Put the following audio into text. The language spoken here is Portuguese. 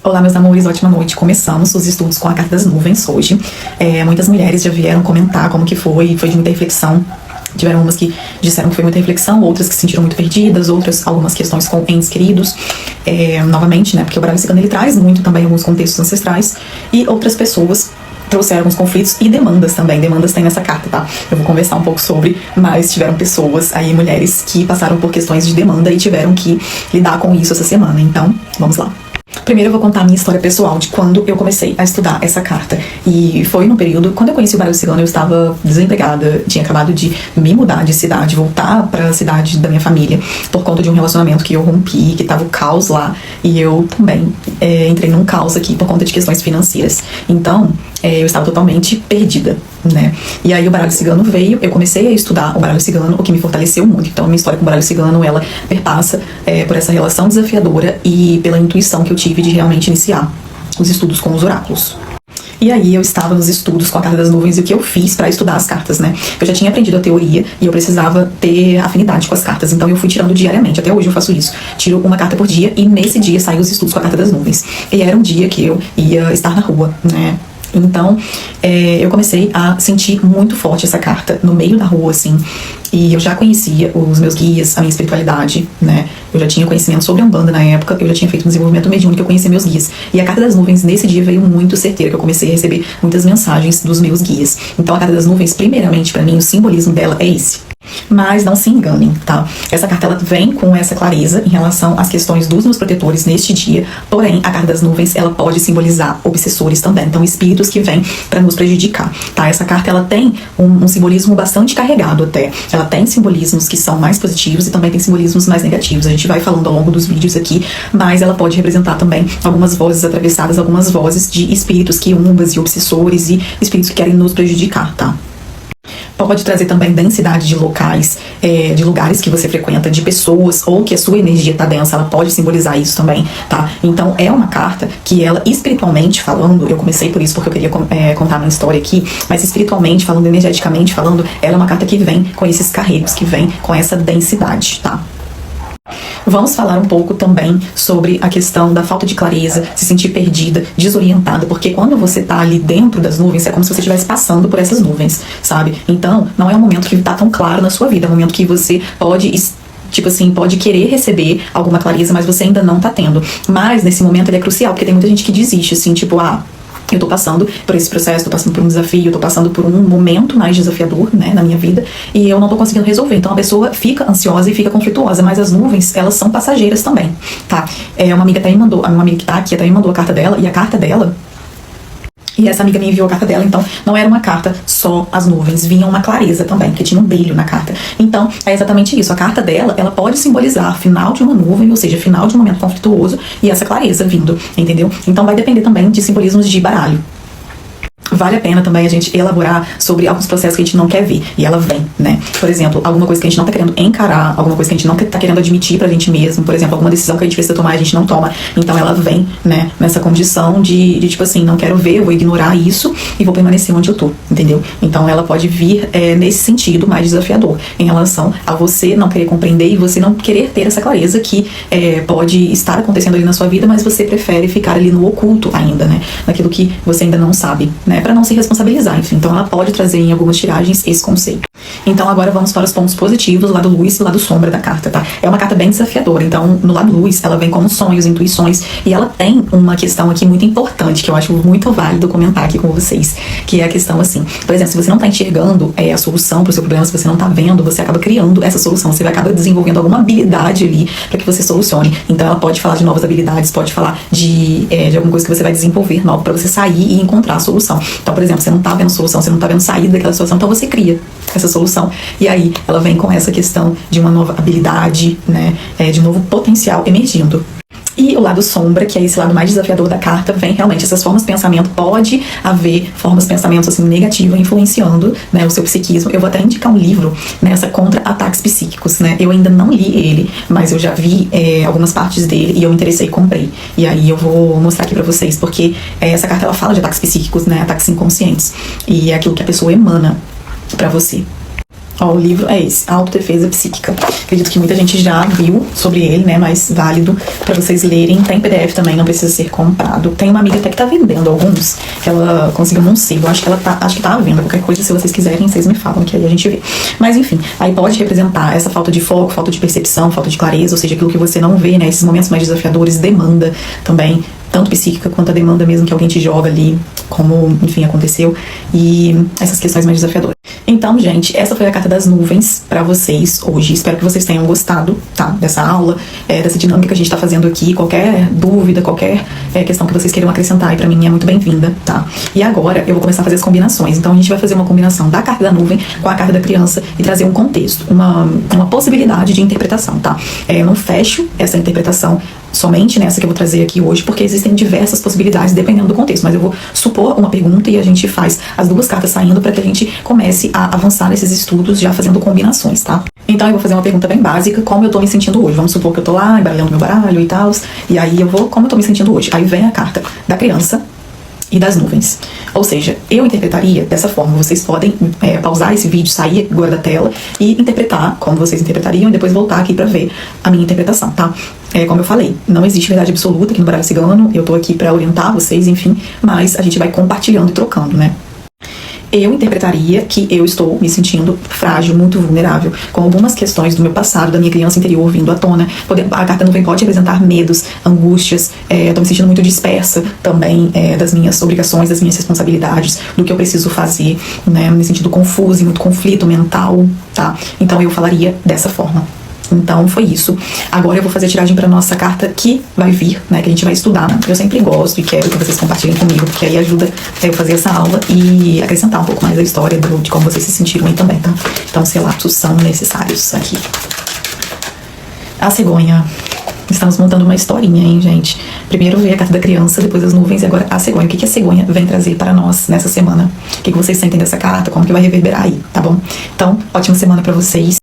Olá, meus amores, ótima noite. Começamos os estudos com a Carta das Nuvens hoje. Muitas mulheres já vieram comentar como que foi de muita reflexão. Tiveram umas que disseram que foi muita reflexão, outras que se sentiram muito perdidas, outras algumas questões com entes queridos. Novamente, né, porque o baralho cigano ele traz muito também alguns contextos ancestrais, e outras pessoas trouxeram alguns conflitos e demandas também. Demandas tem nessa carta, tá? Eu vou conversar um pouco sobre, mas tiveram pessoas aí, mulheres, que passaram por questões de demanda e tiveram que lidar com isso essa semana. Então, vamos lá. Primeiro eu vou contar a minha história pessoal de quando eu comecei a estudar essa carta. E foi num período, quando eu conheci o baralho cigano, eu estava desempregada, tinha acabado de me mudar de cidade, voltar para a cidade da minha família, por conta de um relacionamento que eu rompi, que tava o caos lá, e eu também entrei num caos aqui por conta de questões financeiras. Então, eu estava totalmente perdida, né? E aí o baralho cigano veio, eu comecei a estudar o baralho cigano, o que me fortaleceu muito. Então a minha história com o baralho cigano, ela perpassa por essa relação desafiadora e pela intuição que eu tive de realmente iniciar os estudos com os oráculos. E aí eu estava nos estudos com a Carta das Nuvens, e o que eu fiz para estudar as cartas, né? Eu já tinha aprendido a teoria e eu precisava ter afinidade com as cartas, então eu fui tirando diariamente, até hoje eu faço isso. Tiro uma carta por dia e nesse dia saem os estudos com a Carta das Nuvens. E era um dia que eu ia estar na rua, né? Então, eu comecei a sentir muito forte essa carta no meio da rua, assim. E eu já conhecia os meus guias, a minha espiritualidade, né? Eu já tinha conhecimento sobre a Umbanda na época, eu já tinha feito um desenvolvimento mediúnico, eu conhecia meus guias. E a Carta das Nuvens, nesse dia, veio muito certeira, que eu comecei a receber muitas mensagens dos meus guias. Então, a Carta das Nuvens, primeiramente, pra mim, o simbolismo dela é esse. Mas não se enganem, tá? Essa carta, ela vem com essa clareza em relação às questões dos meus protetores neste dia. Porém, a Carta das Nuvens, ela pode simbolizar obsessores também. Então, espíritos que vêm para nos prejudicar, tá? Essa carta, ela tem um simbolismo bastante carregado até. Ela tem simbolismos que são mais positivos e também tem simbolismos mais negativos. A gente vai falando ao longo dos vídeos aqui, mas ela pode representar também algumas vozes atravessadas, algumas vozes de espíritos quiumbas e obsessores e espíritos que querem nos prejudicar, tá? Pode trazer também densidade de locais, de lugares que você frequenta, de pessoas, ou que a sua energia tá densa, ela pode simbolizar isso também, tá? Então é uma carta que ela, espiritualmente falando, eu comecei por isso porque eu queria contar a minha história aqui, mas espiritualmente falando, energeticamente falando, ela é uma carta que vem com esses carregos, que vem com essa densidade, tá? Vamos falar um pouco também sobre a questão da falta de clareza, se sentir perdida, desorientada, porque quando você tá ali dentro das nuvens, é como se você estivesse passando por essas nuvens, sabe? Então, não é um momento que tá tão claro na sua vida, é um momento que você pode pode querer receber alguma clareza, mas você ainda não tá tendo. Mas, nesse momento, ele é crucial, porque tem muita gente que desiste, assim, eu tô passando por esse processo, tô passando por um desafio, tô passando por um momento mais desafiador, né, na minha vida, e eu não tô conseguindo resolver. Então a pessoa fica ansiosa e fica conflituosa, mas as nuvens, elas são passageiras também, tá? Uma amiga até me mandou, uma amiga que tá aqui até me mandou a carta dela, e a carta dela, e essa amiga me enviou a carta dela, então não era uma carta só as nuvens, vinha uma clareza também, que tinha um brilho na carta. Então, é exatamente isso, a carta dela, ela pode simbolizar final de uma nuvem, ou seja, final de um momento conflituoso, e essa clareza vindo, entendeu? Então vai depender também de simbolismos de baralho. Vale a pena também a gente elaborar sobre alguns processos que a gente não quer ver, e ela vem, né? Por exemplo, alguma coisa que a gente não tá querendo encarar, alguma coisa que a gente não tá querendo admitir pra gente mesmo, por exemplo, alguma decisão que a gente precisa tomar, a gente não toma. Então ela vem, né, nessa condição de tipo assim, não quero ver, eu vou ignorar isso e vou permanecer onde eu tô, entendeu? Então ela pode vir nesse sentido mais desafiador, em relação a você não querer compreender e você não querer ter essa clareza que pode estar acontecendo ali na sua vida, mas você prefere ficar ali no oculto ainda, né? Naquilo que você ainda não sabe, né? Para não se responsabilizar, enfim. Então ela pode trazer em algumas tiragens esse conceito. Então agora vamos para os pontos positivos, o lado luz e o lado sombra da carta, tá? É uma carta bem desafiadora, então no lado luz ela vem como sonhos, intuições, e ela tem uma questão aqui muito importante, que eu acho muito válido comentar aqui com vocês, que é a questão assim, por exemplo, se você não tá enxergando a solução pro seu problema, se você não tá vendo, você acaba criando essa solução, você vai acabar desenvolvendo alguma habilidade ali para que você solucione. Então ela pode falar de novas habilidades, pode falar de alguma coisa que você vai desenvolver nova para você sair e encontrar a solução. Então, por exemplo, você não tá vendo solução, você não tá vendo saída daquela situação, então você cria essa solução. E aí, ela vem com essa questão de uma nova habilidade, né? De um novo potencial emergindo. E o lado sombra, que é esse lado mais desafiador da carta, vem realmente essas formas de pensamento. Pode haver formas de pensamento assim, negativas influenciando, né, o seu psiquismo. Eu vou até indicar um livro nessa contra ataques psíquicos, né? Eu ainda não li ele, mas eu já vi algumas partes dele e eu me interessei e comprei. E aí eu vou mostrar aqui pra vocês, porque essa carta ela fala de ataques psíquicos, né? Ataques inconscientes. E é aquilo que a pessoa emana pra você. Ó, o livro é esse, Autodefesa Psíquica. Acredito que muita gente já viu sobre ele, né? Mas válido pra vocês lerem. Tem PDF também, não precisa ser comprado. Tem uma amiga até que tá vendendo alguns, que ela conseguiu num sebo. Acho que tá à venda. Qualquer coisa, se vocês quiserem, vocês me falam, que aí a gente vê. Mas enfim, aí pode representar essa falta de foco, falta de percepção, falta de clareza, ou seja, aquilo que você não vê, né? Esses momentos mais desafiadores, demanda também, tanto psíquica quanto a demanda mesmo que alguém te joga ali, como, enfim, aconteceu, e essas questões mais desafiadoras. Então, gente, essa foi a carta das nuvens pra vocês hoje. Espero que vocês tenham gostado, tá? Dessa aula, dessa dinâmica que a gente tá fazendo aqui. Qualquer dúvida, qualquer questão que vocês queiram acrescentar aí pra mim é muito bem-vinda, tá? E agora eu vou começar a fazer as combinações. Então a gente vai fazer uma combinação da carta da nuvem com a carta da criança e trazer um contexto, uma possibilidade de interpretação, tá? Não fecho essa interpretação somente nessa que eu vou trazer aqui hoje, porque existem diversas possibilidades dependendo do contexto, mas eu vou supor uma pergunta e a gente faz as duas cartas saindo para que a gente comece a avançar nesses estudos já fazendo combinações, tá? Então eu vou fazer uma pergunta bem básica, como eu tô me sentindo hoje. Vamos supor que eu tô lá embaralhando meu baralho e tal, e aí eu vou, como eu tô me sentindo hoje? Aí vem a carta da criança e das nuvens. Ou seja, eu interpretaria dessa forma. Vocês podem pausar esse vídeo, sair agora da tela e interpretar como vocês interpretariam e depois voltar aqui pra ver a minha interpretação, tá? Como eu falei, não existe verdade absoluta aqui no baralho cigano, eu tô aqui pra orientar vocês, enfim, mas a gente vai compartilhando e trocando, né? Eu interpretaria que eu estou me sentindo frágil, muito vulnerável, com algumas questões do meu passado, da minha criança interior vindo à tona. A carta nuvem pode representar medos, angústias, estou me sentindo muito dispersa também das minhas obrigações, das minhas responsabilidades, do que eu preciso fazer, né? Me sentindo confusa e muito conflito mental, tá? Então eu falaria dessa forma. Então foi isso. Agora eu vou fazer a tiragem para nossa carta que vai vir, né, que a gente vai estudar. Eu sempre gosto e quero que vocês compartilhem comigo, porque aí ajuda eu fazer essa aula e acrescentar um pouco mais a história de como vocês se sentiram aí também, tá? Então os relatos são necessários aqui. A cegonha. Estamos montando uma historinha, hein, gente? Primeiro veio a carta da criança, depois as nuvens e agora a cegonha. O que a cegonha vem trazer para nós nessa semana? O que vocês sentem dessa carta? Como que vai reverberar aí, tá bom? Então, ótima semana para vocês.